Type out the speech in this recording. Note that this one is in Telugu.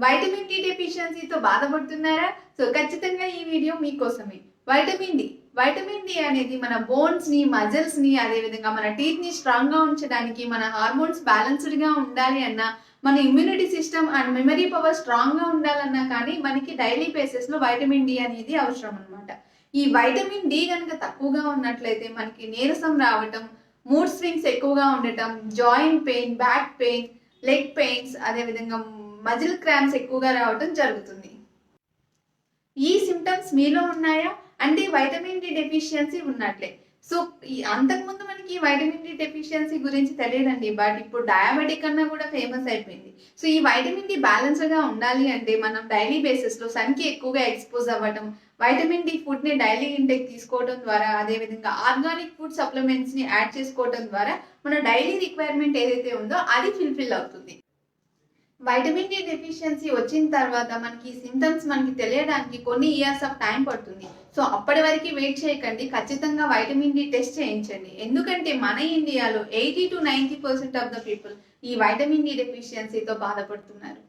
వైటమిన్ డి డెఫిషియన్సీతో బాధపడుతున్నారా? సో ఖచ్చితంగా ఈ వీడియో మీకోసమే. వైటమిన్ డి అనేది మన బోన్స్ ని, మజిల్స్ ని, అదే విధంగా మన టీత్ ని స్ట్రాంగ్ గా ఉంచడానికి, మన హార్మోన్స్ బ్యాలెన్స్డ్ గా ఉండాలి అన్నా, మన immunity system and memory power strong గా ఉండాలన్నా కానీ మనకి డైలీ బేసిస్ లో వైటమిన్ డి అనేది అవసరం అనమాట. ఈ వైటమిన్ డి కనుక తక్కువగా ఉన్నట్లయితే మనకి నీరసం రావటం, మూడ్ స్వింగ్స్ ఎక్కువగా ఉండటం, joint pain, back pain, leg pains, అదేవిధంగా మజిల్ క్రాంప్స్ ఎక్కువగా రావటం జరుగుతుంది. ఈ సిమ్టమ్స్ మీలో ఉన్నాయా అంటే వైటమిన్ డి డెఫిషియన్సీ ఉన్నట్లే. సో అంతకుముందు మనకి వైటమిన్ డి డెఫిషియన్సీ గురించి తెలియదండి, బట్ ఇప్పుడు డయాబెటిక్ అన్నా కూడా ఫేమస్ అయిపోయింది. సో ఈ వైటమిన్ డి బ్యాలెన్స్ గా ఉండాలి అంటే మనం డైలీ బేసిస్ లో సన్ కి ఎక్కువగా ఎక్స్పోజ్ అవ్వడం, వైటమిన్ డి ఫుడ్ ని డైలీ ఇంటేక్ తీసుకోవడం ద్వారా, అదే విధంగా ఆర్గానిక్ ఫుడ్ సప్లిమెంట్స్ ని యాడ్ చేసుకోవడం ద్వారా మన డైలీ రిక్వైర్మెంట్ ఏదైతే ఉందో అది ఫుల్ఫిల్ అవుతుంది. వైటమిన్ డి డెఫిషియన్సీ వచ్చిన తర్వాత మనకి సిమ్టమ్స్ మనకి తెలియడానికి కొన్ని ఇయర్స్ ఆఫ్ టైం పడుతుంది. సో అప్పటి వరకు వెయిట్ చేయకండి, ఖచ్చితంగా వైటమిన్ డి టెస్ట్ చేయించండి. ఎందుకంటే మన ఇండియాలో 80 to 90% ఆఫ్ ద పీపుల్ ఈ వైటమిన్ డి డెఫిషియన్సీతో బాధపడుతున్నారు.